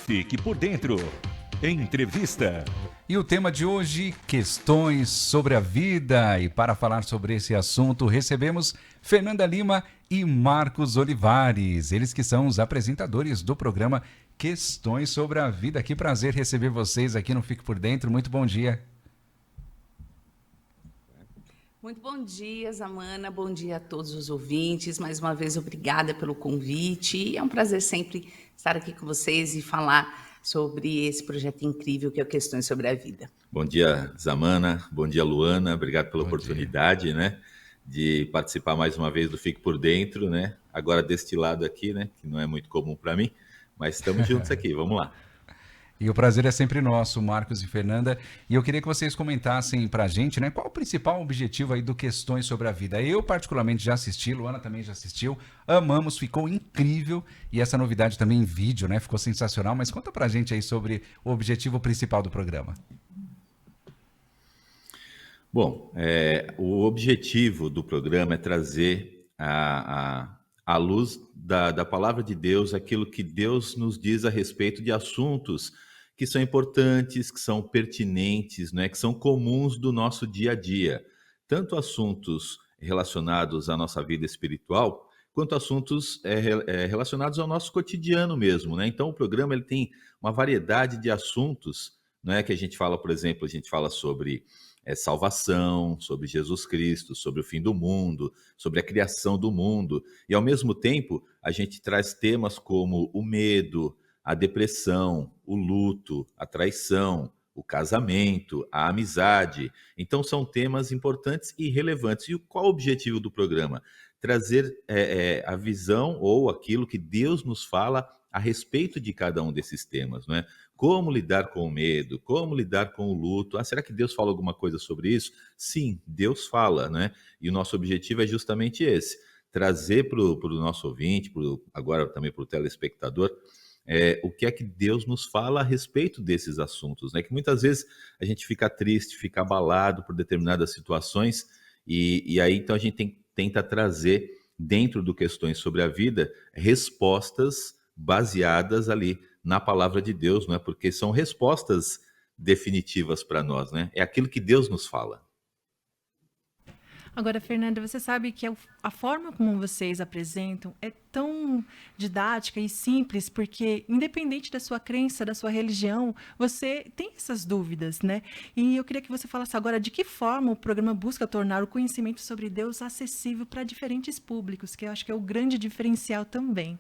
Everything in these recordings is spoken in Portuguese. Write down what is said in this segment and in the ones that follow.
Fique por dentro. Entrevista. E o tema de hoje, questões sobre a vida. E para falar sobre esse assunto, recebemos Fernanda Lima e Marcos Olivares. Eles que são os apresentadores do programa Questões sobre a Vida. Que prazer receber vocês aqui no Fique por Dentro. Muito bom dia. Muito bom dia, Zamana. Bom dia a todos os ouvintes. Mais uma vez, obrigada pelo convite. É um prazer sempre estar aqui com vocês e falar sobre esse projeto incrível que é o Questões sobre a Vida. Bom dia, Zamana. Bom dia, Luana. Obrigado pela oportunidade, né, de participar mais uma vez do Fique por Dentro, né? Agora deste lado aqui, né, que não é muito comum para mim, mas estamos juntos aqui. Vamos lá. E o prazer é sempre nosso, Marcos e Fernanda. E eu queria que vocês comentassem pra gente, né, qual o principal objetivo aí do Questões sobre a Vida. Eu, particularmente, já assisti, Luana também já assistiu, amamos, ficou incrível. E essa novidade também em vídeo, né, ficou sensacional. Mas conta pra gente aí sobre o objetivo principal do programa. Bom, o objetivo do programa é trazer à luz da palavra de Deus aquilo que Deus nos diz a respeito de assuntos que são importantes, que são pertinentes, né, que são comuns do nosso dia a dia. Tanto assuntos relacionados à nossa vida espiritual, quanto assuntos relacionados ao nosso cotidiano mesmo, né? Então, o programa ele tem uma variedade de assuntos, né, que a gente fala, por exemplo, a gente fala sobre salvação, sobre Jesus Cristo, sobre o fim do mundo, sobre a criação do mundo. E, ao mesmo tempo, a gente traz temas como o medo, a depressão, o luto, a traição, o casamento, a amizade. Então, são temas importantes e relevantes. E qual o objetivo do programa? Trazer a visão ou aquilo que Deus nos fala a respeito de cada um desses temas, não é? Como lidar com o medo, como lidar com o luto. Será que Deus fala alguma coisa sobre isso? Sim, Deus fala, né? E o nosso objetivo é justamente esse, trazer para o nosso ouvinte, agora também para o telespectador, o que é que Deus nos fala a respeito desses assuntos, né? Que muitas vezes a gente fica triste, fica abalado por determinadas situações, e aí então a gente tenta trazer, dentro do Questões sobre a Vida, respostas baseadas ali na palavra de Deus, não é? Porque são respostas definitivas para nós, né? É aquilo que Deus nos fala. Agora, Fernanda, você sabe que a forma como vocês apresentam é tão didática e simples, porque independente da sua crença, da sua religião, você tem essas dúvidas, né? E eu queria que você falasse agora de que forma o programa busca tornar o conhecimento sobre Deus acessível para diferentes públicos, que eu acho que é o grande diferencial também.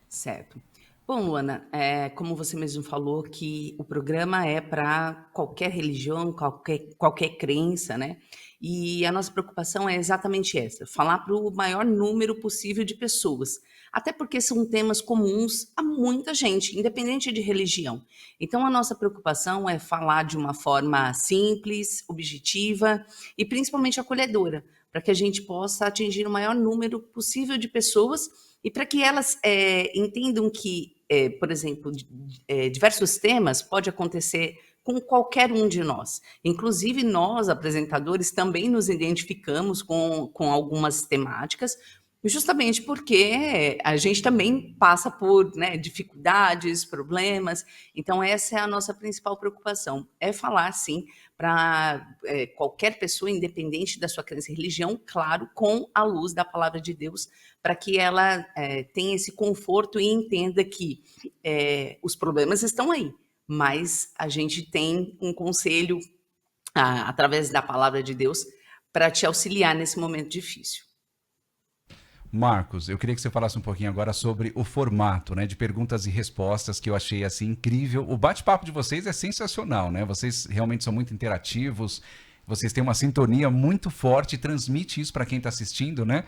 Certo. Bom, Luana, como você mesmo falou, que o programa é para qualquer religião, qualquer crença, né? E a nossa preocupação é exatamente essa, falar para o maior número possível de pessoas, até porque são temas comuns a muita gente, independente de religião. Então, a nossa preocupação é falar de uma forma simples, objetiva e principalmente acolhedora, para que a gente possa atingir o maior número possível de pessoas e para que elas entendam que, por exemplo, diversos temas pode acontecer com qualquer um de nós. Inclusive, nós, apresentadores, também nos identificamos com algumas temáticas, justamente porque a gente também passa por, né, dificuldades, problemas. Então, essa é a nossa principal preocupação, é falar, sim, para qualquer pessoa, independente da sua crença e religião, claro, com a luz da palavra de Deus, para que ela tenha esse conforto e entenda que os problemas estão aí, mas a gente tem um conselho através da palavra de Deus para te auxiliar nesse momento difícil. Marcos, eu queria que você falasse um pouquinho agora sobre o formato, né, de perguntas e respostas, que eu achei assim incrível. O bate-papo de vocês é sensacional, né? Vocês realmente são muito interativos. Vocês têm uma sintonia muito forte, transmite isso para quem está assistindo, né?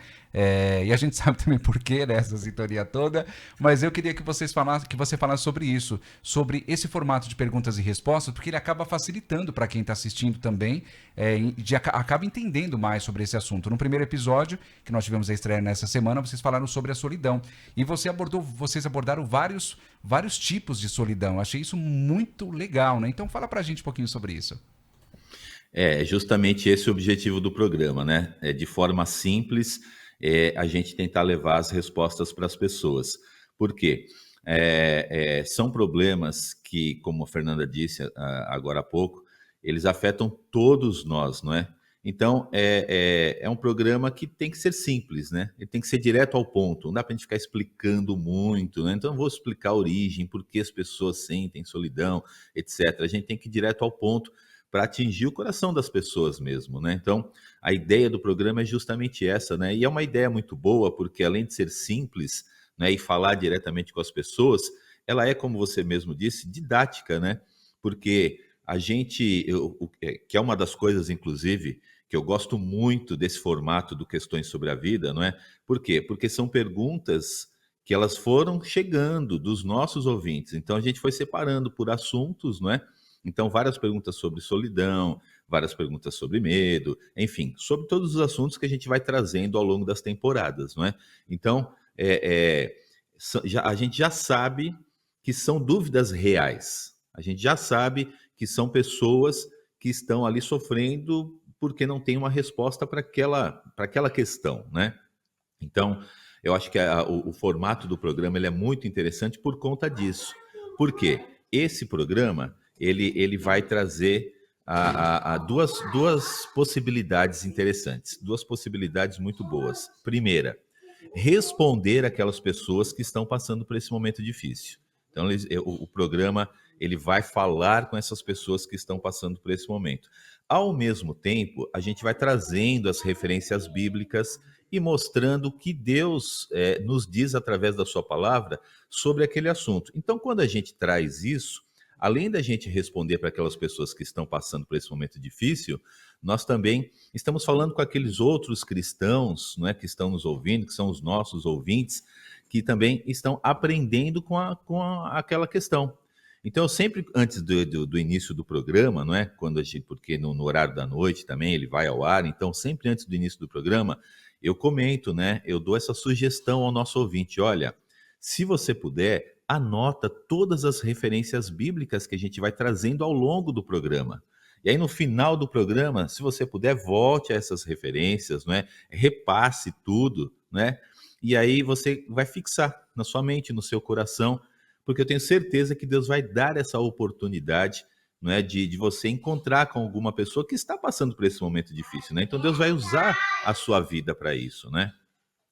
E a gente sabe também por quê, né, essa sintonia toda. Mas eu queria que você falasse sobre isso, sobre esse formato de perguntas e respostas, porque ele acaba facilitando para quem está assistindo também, acaba entendendo mais sobre esse assunto. No primeiro episódio, que nós tivemos a estreia nessa semana, vocês falaram sobre a solidão. E vocês abordaram vários tipos de solidão. Eu achei isso muito legal, né? Então fala para a gente um pouquinho sobre isso. É justamente esse o objetivo do programa, né? De forma simples, a gente tentar levar as respostas para as pessoas. Por quê? São problemas que, como a Fernanda disse agora há pouco, eles afetam todos nós, não é? Então, é um programa que tem que ser simples, né? Ele tem que ser direto ao ponto, não dá para a gente ficar explicando muito, né? Então, eu vou explicar a origem, por que as pessoas sentem solidão, etc. A gente tem que ir direto ao ponto para atingir o coração das pessoas mesmo, né? Então, a ideia do programa é justamente essa, né? E é uma ideia muito boa, porque além de ser simples, né, e falar diretamente com as pessoas, ela é, como você mesmo disse, didática, né? Porque a gente, que é uma das coisas, inclusive, que eu gosto muito desse formato do Questões sobre a Vida, não é? Por quê? Porque são perguntas que elas foram chegando dos nossos ouvintes. Então a gente foi separando por assuntos, não é? Então várias perguntas sobre solidão, várias perguntas sobre medo, enfim, sobre todos os assuntos que a gente vai trazendo ao longo das temporadas, não é? Então a gente já sabe que são dúvidas reais. A gente já sabe que são pessoas que estão ali sofrendo porque não tem uma resposta para aquela questão, né? Então, eu acho que o formato do programa ele é muito interessante por conta disso. Por quê? Esse programa ele vai trazer duas possibilidades interessantes, duas possibilidades muito boas. Primeira, responder aquelas pessoas que estão passando por esse momento difícil. Então, o programa ele vai falar com essas pessoas que estão passando por esse momento. Ao mesmo tempo, a gente vai trazendo as referências bíblicas e mostrando o que Deus nos diz através da sua palavra sobre aquele assunto. Então, quando a gente traz isso, além da gente responder para aquelas pessoas que estão passando por esse momento difícil, nós também estamos falando com aqueles outros cristãos, não é, que estão nos ouvindo, que são os nossos ouvintes, que também estão aprendendo com aquela questão. Então, eu sempre, antes do início do programa, não é? Quando porque no horário da noite também ele vai ao ar, então sempre antes do início do programa, eu comento, né? Eu dou essa sugestão ao nosso ouvinte: olha, se você puder, anota todas as referências bíblicas que a gente vai trazendo ao longo do programa. E aí, no final do programa, se você puder, volte a essas referências, não é? Repasse tudo, né? E aí você vai fixar na sua mente, no seu coração, porque eu tenho certeza que Deus vai dar essa oportunidade, não é, de você encontrar com alguma pessoa que está passando por esse momento difícil, né? Então Deus vai usar a sua vida para isso, né?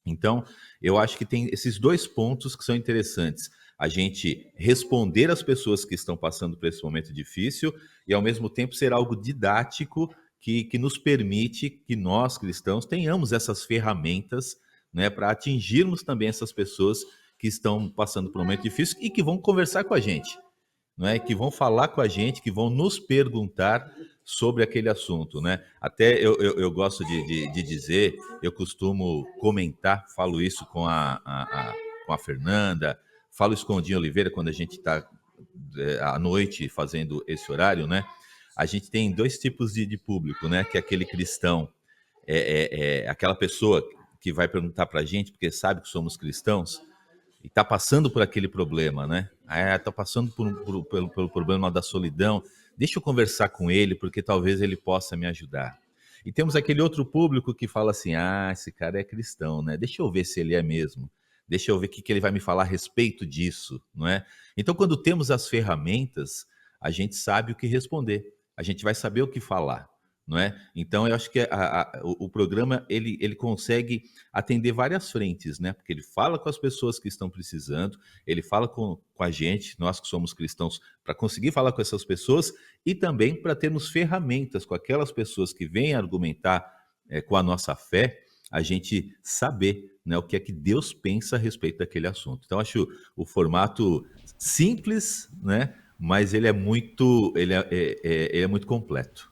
Então, eu acho que tem esses dois pontos que são interessantes. A gente responder às pessoas que estão passando por esse momento difícil e, ao mesmo tempo, ser algo didático que nos permite que nós, cristãos, tenhamos essas ferramentas, né, para atingirmos também essas pessoas que estão passando por um momento difícil e que vão conversar com a gente, não é? Que vão falar com a gente, que vão nos perguntar sobre aquele assunto, né? Até eu gosto de dizer, eu costumo comentar, falo isso com a Fernanda, falo isso com o Dinho Oliveira quando a gente está à noite fazendo esse horário, né? A gente tem dois tipos de público, né? Que é aquele cristão, aquela pessoa que vai perguntar para a gente, porque sabe que somos cristãos, e está passando por aquele problema, né? Está passando pelo problema da solidão. Deixa eu conversar com ele, porque talvez ele possa me ajudar. E temos aquele outro público que fala assim: esse cara é cristão, né? Deixa eu ver se ele é mesmo. Deixa eu ver o que ele vai me falar a respeito disso, não é? Então, quando temos as ferramentas, a gente sabe o que responder. A gente vai saber o que falar, não é? Então, eu acho que o programa ele consegue atender várias frentes, né? Porque ele fala com as pessoas que estão precisando, ele fala com a gente, nós que somos cristãos, para conseguir falar com essas pessoas e também para termos ferramentas com aquelas pessoas que vêm argumentar com a nossa fé, a gente saber, né, o que é que Deus pensa a respeito daquele assunto. Então, acho o formato simples, né? Mas ele é muito completo.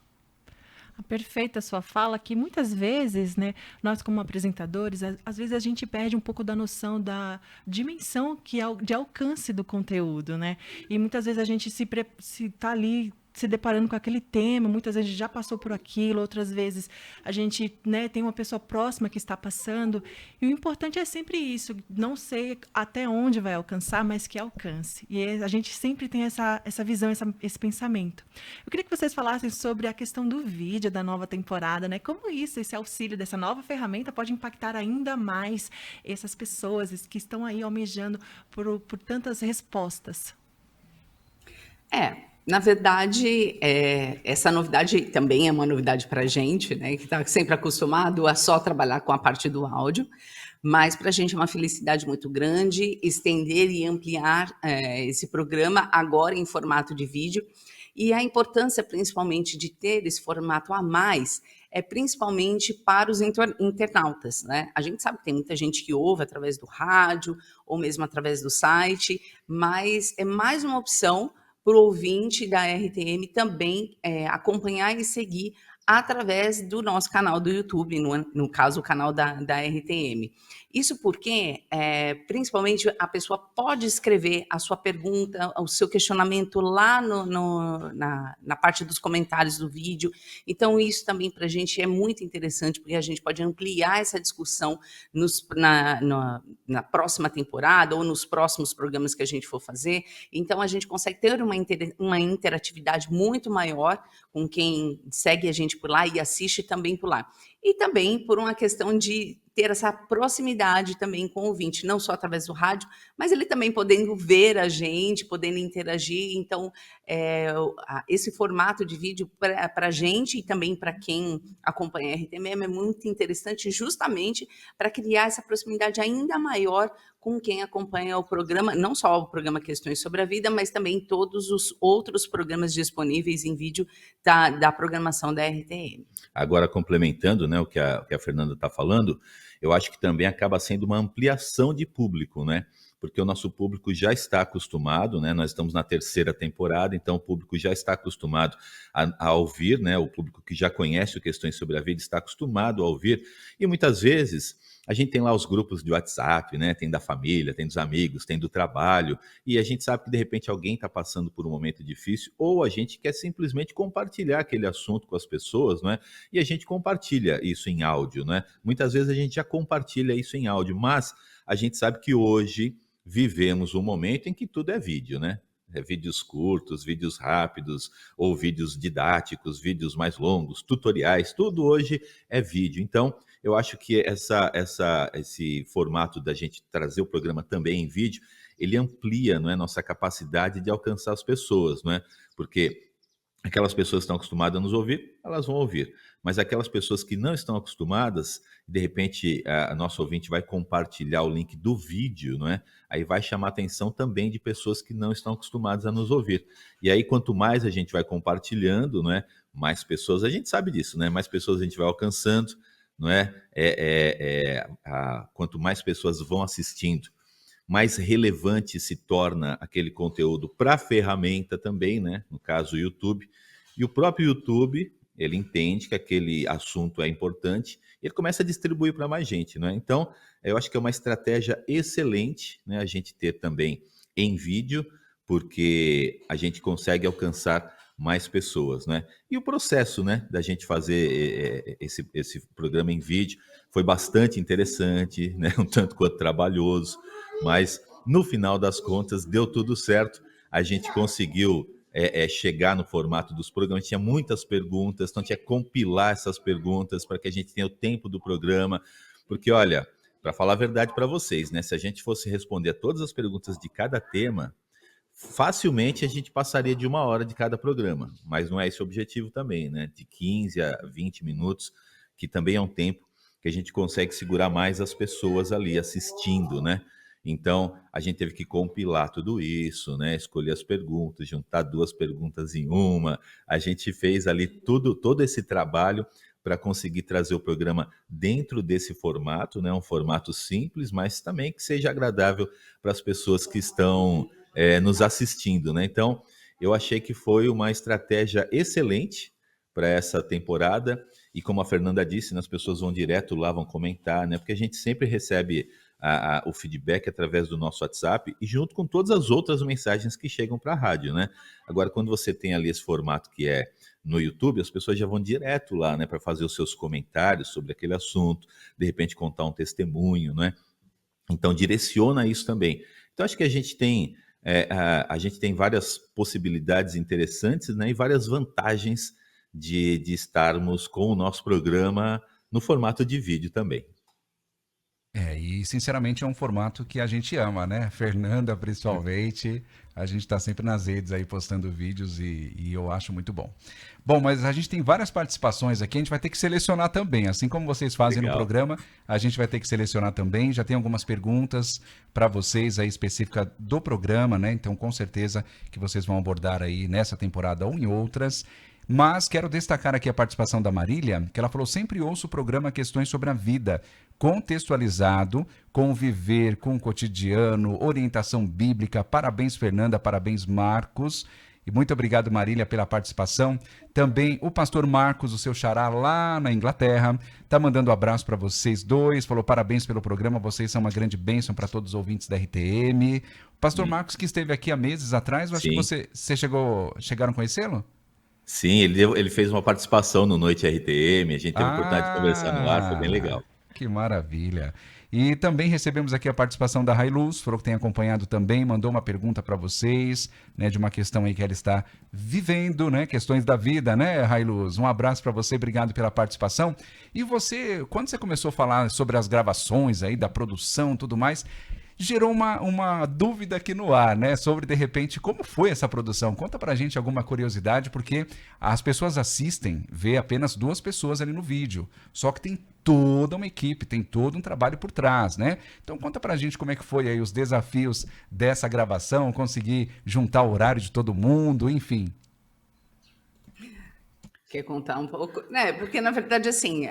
Perfeita a sua fala, que muitas vezes, né, nós como apresentadores, às vezes a gente perde um pouco da noção da dimensão de alcance do conteúdo, né? E muitas vezes a gente se tá ali se deparando com aquele tema, muitas vezes já passou por aquilo, outras vezes a gente, né, tem uma pessoa próxima que está passando. E o importante é sempre isso, não sei até onde vai alcançar, mas que alcance. E a gente sempre tem essa visão, esse pensamento. Eu queria que vocês falassem sobre a questão do vídeo da nova temporada, né? Como isso, esse auxílio dessa nova ferramenta pode impactar ainda mais essas pessoas que estão aí almejando por tantas respostas. Na verdade, essa novidade também é uma novidade para a gente, né, que está sempre acostumado a só trabalhar com a parte do áudio, mas para a gente é uma felicidade muito grande estender e ampliar esse programa agora em formato de vídeo. E a importância, principalmente, de ter esse formato a mais é principalmente para os internautas, né? A gente sabe que tem muita gente que ouve através do rádio ou mesmo através do site, mas é mais uma opção para o ouvinte da RTM também acompanhar e seguir através do nosso canal do YouTube, no caso, o canal da RTM. Isso porque, principalmente, a pessoa pode escrever a sua pergunta, o seu questionamento lá na parte dos comentários do vídeo. Então, isso também para a gente é muito interessante, porque a gente pode ampliar essa discussão na próxima temporada ou nos próximos programas que a gente for fazer. Então, a gente consegue ter uma interatividade muito maior com quem segue a gente por lá e assiste também por lá. E também por uma questão de ter essa proximidade também com o ouvinte, não só através do rádio, mas ele também podendo ver a gente, podendo interagir. Então, esse formato de vídeo para a gente e também para quem acompanha a RTM é muito interessante, justamente para criar essa proximidade ainda maior com quem acompanha o programa, não só o programa Questões sobre a Vida, mas também todos os outros programas disponíveis em vídeo da programação da RTM. Agora, complementando, né, o que a Fernanda está falando, eu acho que também acaba sendo uma ampliação de público, né? Porque o nosso público já está acostumado, né? Nós estamos na 3ª temporada, então o público já está acostumado a ouvir, né? O público que já conhece o Questões sobre a Vida está acostumado a ouvir. E muitas vezes a gente tem lá os grupos de WhatsApp, né? Tem da família, tem dos amigos, tem do trabalho, e a gente sabe que de repente alguém está passando por um momento difícil, ou a gente quer simplesmente compartilhar aquele assunto com as pessoas, não é? E a gente compartilha isso em áudio, né? Muitas vezes a gente já compartilha isso em áudio, mas a gente sabe que hoje vivemos um momento em que tudo é vídeo, né? Vídeos curtos, vídeos rápidos, ou vídeos didáticos, vídeos mais longos, tutoriais, tudo hoje é vídeo. Então, eu acho que esse formato da gente trazer o programa também em vídeo, ele amplia, não é, nossa capacidade de alcançar as pessoas, não é? Porque aquelas pessoas que estão acostumadas a nos ouvir, elas vão ouvir. Mas aquelas pessoas que não estão acostumadas, de repente a nosso ouvinte vai compartilhar o link do vídeo, não é? Aí vai chamar a atenção também de pessoas que não estão acostumadas a nos ouvir. E aí, quanto mais a gente vai compartilhando, não é? Mais pessoas, a gente sabe disso, né? Mais pessoas a gente vai alcançando, não é? Quanto mais pessoas vão assistindo, mais relevante se torna aquele conteúdo para a ferramenta também, né? No caso, o YouTube. E o próprio YouTube, ele entende que aquele assunto é importante e ele começa a distribuir para mais gente, né? Então, eu acho que é uma estratégia excelente, né? A gente ter também em vídeo, porque a gente consegue alcançar mais pessoas, né? E o processo, né, da gente fazer esse programa em vídeo foi bastante interessante, né? Um tanto quanto trabalhoso, mas no final das contas deu tudo certo. A gente conseguiu chegar no formato dos programas. Tinha muitas perguntas, então tinha que compilar essas perguntas para que a gente tenha o tempo do programa, porque olha, para falar a verdade para vocês, né? Se a gente fosse responder a todas as perguntas de cada tema, facilmente a gente passaria de 1 hora de cada programa, mas não é esse o objetivo também, né? De 15 a 20 minutos, que também é um tempo que a gente consegue segurar mais as pessoas ali assistindo, né? Então, a gente teve que compilar tudo isso, né? Escolher as perguntas, juntar 2 perguntas em uma. A gente fez ali todo esse trabalho para conseguir trazer o programa dentro desse formato, né? Um formato simples, mas também que seja agradável para as pessoas que estão nos assistindo, né? Então, eu achei que foi uma estratégia excelente para essa temporada. E como a Fernanda disse, né, as pessoas vão direto lá, vão comentar, né? Porque a gente sempre recebe o feedback através do nosso WhatsApp e junto com todas as outras mensagens que chegam para a rádio, né? Agora, quando você tem ali esse formato que é no YouTube, as pessoas já vão direto lá, né, para fazer os seus comentários sobre aquele assunto, de repente contar um testemunho, né? Então, direciona isso também. Então, acho que a gente tem, a gente tem várias possibilidades interessantes, né, e várias vantagens de estarmos com o nosso programa no formato de vídeo também. E sinceramente é um formato que a gente ama, né? Fernanda, principalmente, a gente está sempre nas redes aí postando vídeos e eu acho muito bom. Bom, mas a gente tem várias participações aqui, a gente vai ter que selecionar também, assim como vocês fazem no Legal. programa, a gente vai ter que selecionar também. Já tem algumas perguntas para vocês aí específica do programa, né? Então, com certeza que vocês vão abordar aí nessa temporada ou em outras. Mas quero destacar aqui a participação da Marília, que ela falou: sempre ouço o programa Questões sobre a Vida, contextualizado, com o viver, com o cotidiano, orientação bíblica. Parabéns, Fernanda, parabéns, Marcos. E muito obrigado, Marília, pela participação. Também o pastor Marcos, o seu xará lá na Inglaterra, tá mandando um abraço para vocês dois, falou parabéns pelo programa, vocês são uma grande bênção para todos os ouvintes da RTM. O pastor Marcos, que esteve aqui há meses atrás, eu acho que Sim. você chegaram a conhecê-lo? Sim, ele fez uma participação no Noite RTM, a gente teve a oportunidade de conversar no ar, foi bem Ah, legal. que maravilha. E também recebemos aqui a participação da Railuz, falou que tem acompanhado também, mandou uma pergunta para vocês, né, de uma questão aí que ela está vivendo, né, questões da vida, né, Railuz? Um abraço para você, obrigado pela participação. E você, quando você começou a falar sobre as gravações aí, da produção e tudo mais, gerou uma dúvida aqui no ar, né? Sobre, de repente, como foi essa produção. Conta pra gente alguma curiosidade, porque as pessoas assistem, vê apenas 2 pessoas ali no vídeo. Só que tem toda uma equipe, tem todo um trabalho por trás, né? Então conta pra gente como é que foi aí os desafios dessa gravação, conseguir juntar o horário de todo mundo, enfim. Quer contar um pouco? É, porque na verdade, assim,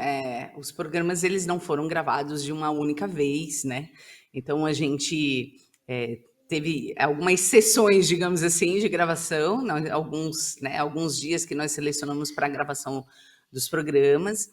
os programas eles não foram gravados de uma única vez, né? Então a gente teve algumas sessões, digamos assim, de gravação, alguns dias que nós selecionamos para a gravação dos programas.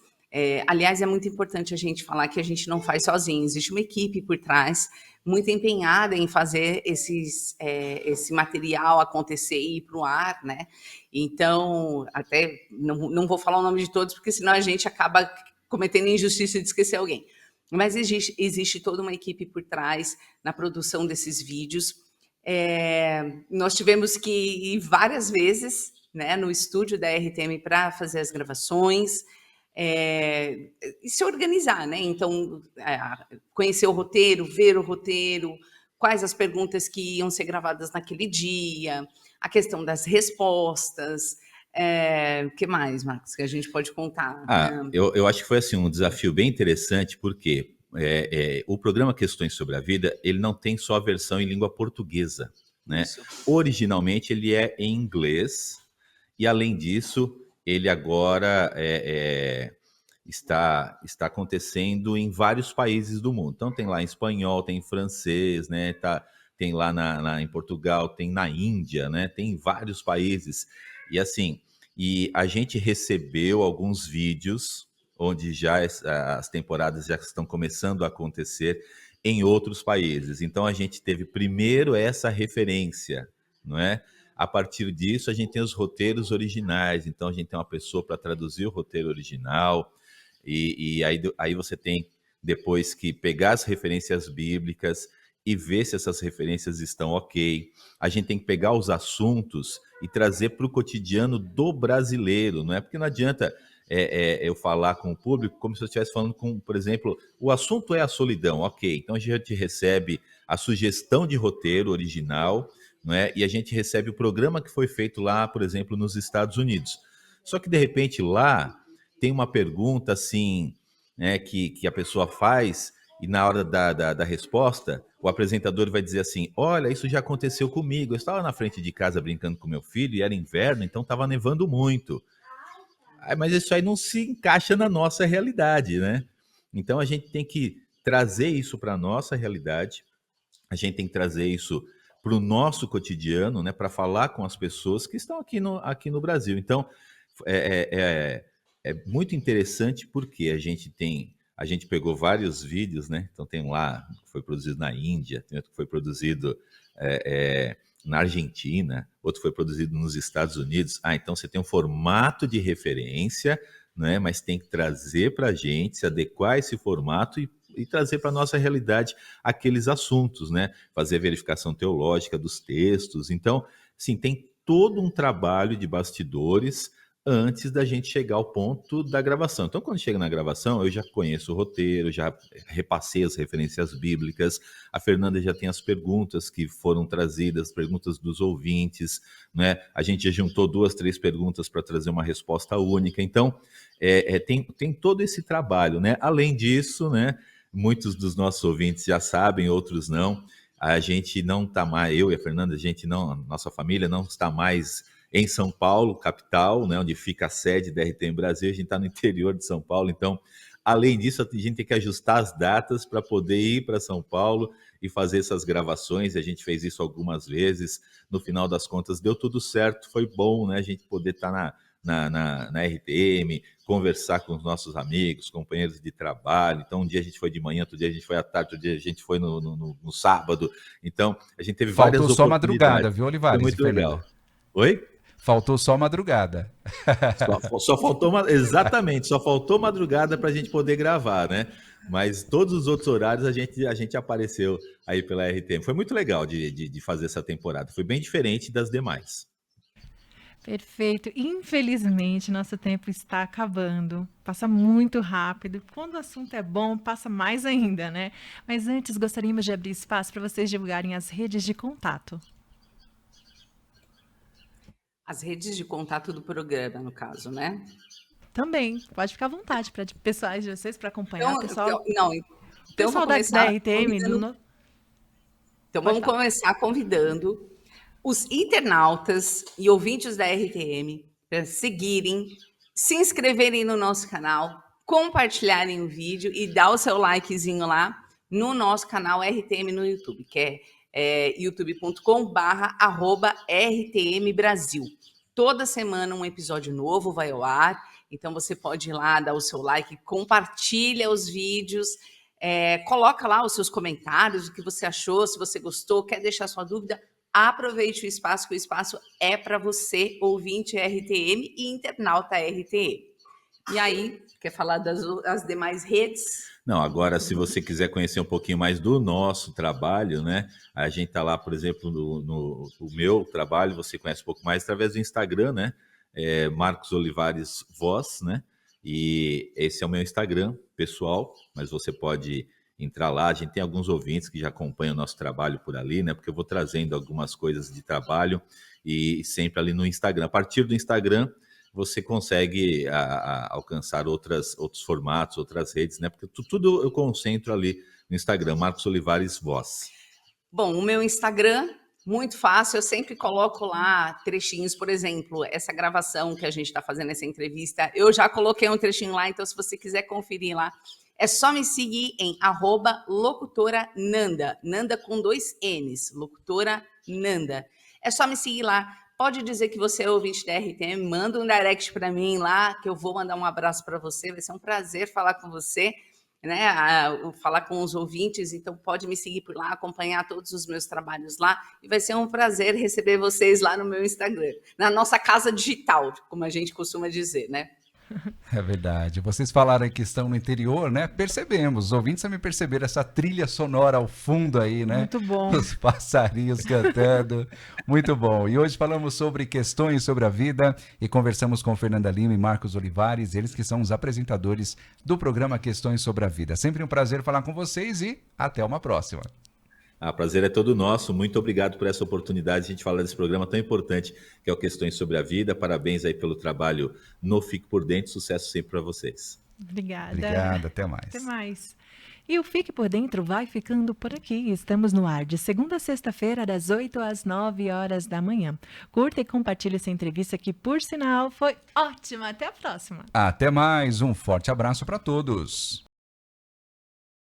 Aliás, é muito importante a gente falar que a gente não faz sozinho, existe uma equipe por trás muito empenhada em fazer esse material acontecer e ir para o ar, né? Então, até não vou falar o nome de todos, porque senão a gente acaba cometendo injustiça de esquecer alguém. Mas existe toda uma equipe por trás na produção desses vídeos. Nós tivemos que ir várias vezes, né, no estúdio da RTM para fazer as gravações, e se organizar, né? Então, conhecer o roteiro, ver o roteiro, quais as perguntas que iam ser gravadas naquele dia, a questão das respostas. Que mais, Marcos, que a gente pode contar? Eu acho que foi assim um desafio bem interessante, porque o programa Questões sobre a Vida, ele não tem só a versão em língua portuguesa, né? Isso. Originalmente ele é em inglês, e além disso, ele agora está acontecendo em vários países do mundo. Então tem lá em espanhol, tem em francês, né? Tem lá em Portugal, tem na Índia, né? Tem em vários países. E assim, e a gente recebeu alguns vídeos onde já as temporadas já estão começando a acontecer em outros países. Então a gente teve primeiro essa referência, não é? A partir disso, a gente tem os roteiros originais. Então a gente tem uma pessoa para traduzir o roteiro original, e aí você tem depois que pegar as referências bíblicas e ver se essas referências estão ok. A gente tem que pegar os assuntos e trazer para o cotidiano do brasileiro, não é? Porque não adianta eu falar com o público como se eu estivesse falando com, por exemplo, o assunto é a solidão, ok. Então a gente recebe a sugestão de roteiro original, não é? E a gente recebe o programa que foi feito lá, por exemplo, nos Estados Unidos. Só que, de repente, lá tem uma pergunta assim, né, que a pessoa faz, e na hora da resposta, o apresentador vai dizer assim: olha, isso já aconteceu comigo. Eu estava na frente de casa brincando com meu filho e era inverno, então estava nevando muito. Mas isso aí não se encaixa na nossa realidade, né? Então a gente tem que trazer isso para a nossa realidade, a gente tem que trazer isso para o nosso cotidiano, né? Para falar com as pessoas que estão aqui no Brasil. Então é muito interessante porque a gente tem a gente pegou vários vídeos, né? Então tem um lá que foi produzido na Índia, tem outro que foi produzido na Argentina, outro foi produzido nos Estados Unidos. Então você tem um formato de referência, né? Mas tem que trazer para a gente, se adequar a esse formato e trazer para a nossa realidade aqueles assuntos, né? Fazer a verificação teológica dos textos. Então, sim, tem todo um trabalho de bastidores antes da gente chegar ao ponto da gravação. Então, quando chega na gravação, eu já conheço o roteiro, já repassei as referências bíblicas, a Fernanda já tem as perguntas que foram trazidas, perguntas dos ouvintes, né? A gente já juntou 2, 3 perguntas para trazer uma resposta única. Então, tem todo esse trabalho, né? Além disso, né, muitos dos nossos ouvintes já sabem, outros não, a gente não está mais, eu e a Fernanda, a nossa família não está mais em São Paulo, capital, né, onde fica a sede da RTM Brasil, a gente está no interior de São Paulo, então, além disso, a gente tem que ajustar as datas para poder ir para São Paulo e fazer essas gravações, a gente fez isso algumas vezes, no final das contas deu tudo certo, foi bom, né, a gente poder estar na RTM, conversar com os nossos amigos, companheiros de trabalho. Então, um dia a gente foi de manhã, outro dia a gente foi à tarde, outro dia a gente foi no sábado. Então, a gente teve várias Faltou só oportunidades. madrugada, viu, Olivares? Foi muito legal. Oi? Faltou só madrugada. Só faltou exatamente, só faltou madrugada para a gente poder gravar, né? Mas todos os outros horários a gente apareceu aí pela RTM. Foi muito legal de fazer essa temporada. Foi bem diferente das demais. Perfeito. Infelizmente, nosso tempo está acabando. Passa muito rápido. Quando o assunto é bom, passa mais ainda, né? Mas antes, gostaríamos de abrir espaço para vocês divulgarem as redes de contato. As redes de contato do programa, no caso, né? Também, pode ficar à vontade para pessoais de vocês, para acompanhar o pessoal. Então Pessoal vou da começar RTM. Então vamos começar convidando os internautas e ouvintes da RTM para seguirem, se inscreverem no nosso canal, compartilharem o vídeo e dar o seu likezinho lá no nosso canal RTM no YouTube, que é youtube.com/RTM Brasil. Toda semana um episódio novo vai ao ar, então você pode ir lá, dar o seu like, compartilha os vídeos, coloca lá os seus comentários, o que você achou, se você gostou, quer deixar sua dúvida, aproveite o espaço, que o espaço é para você, ouvinte RTM e internauta RTM. E aí, quer falar das demais redes? Não, agora, se você quiser conhecer um pouquinho mais do nosso trabalho, né? A gente tá lá, por exemplo, no meu trabalho, você conhece um pouco mais através do Instagram, né? Marcos Olivares Voz, né? E esse é o meu Instagram pessoal, mas você pode entrar lá. A gente tem alguns ouvintes que já acompanham o nosso trabalho por ali, né? Porque eu vou trazendo algumas coisas de trabalho e sempre ali no Instagram. A partir do Instagram, você consegue alcançar outros formatos, outras redes, né? Porque tudo eu concentro ali no Instagram, Marcos Olivares Voz. Bom, o meu Instagram, muito fácil, eu sempre coloco lá trechinhos, por exemplo, essa gravação que a gente está fazendo, essa entrevista, eu já coloquei um trechinho lá, então se você quiser conferir lá, é só me seguir em @locutora_Nanda, Nanda com 2 N's, locutora Nanda. É só me seguir lá. Pode dizer que você é ouvinte da RTM, manda um direct para mim lá, que eu vou mandar um abraço para você. Vai ser um prazer falar com você, né? Falar com os ouvintes. Então, pode me seguir por lá, acompanhar todos os meus trabalhos lá. E vai ser um prazer receber vocês lá no meu Instagram, na nossa casa digital, como a gente costuma dizer, né? É verdade. Vocês falaram que estão no interior, né? Percebemos. Os ouvintes também perceberam essa trilha sonora ao fundo aí, né? Muito bom. Os passarinhos cantando. Muito bom. E hoje falamos sobre questões sobre a vida e conversamos com Fernanda Lima e Marcos Olivares, eles que são os apresentadores do programa Questões sobre a Vida. Sempre um prazer falar com vocês e até uma próxima. Prazer é todo nosso. Muito obrigado por essa oportunidade de a gente falar desse programa tão importante que é o Questões sobre a Vida. Parabéns aí pelo trabalho no Fique por Dentro. Sucesso sempre para vocês. Obrigada. Obrigado, até mais. Até mais. E o Fique por Dentro vai ficando por aqui. Estamos no ar de segunda a sexta-feira, das 8 às 9 horas da manhã. Curta e compartilhe essa entrevista que, por sinal, foi ótima. Até a próxima. Até mais. Um forte abraço para todos.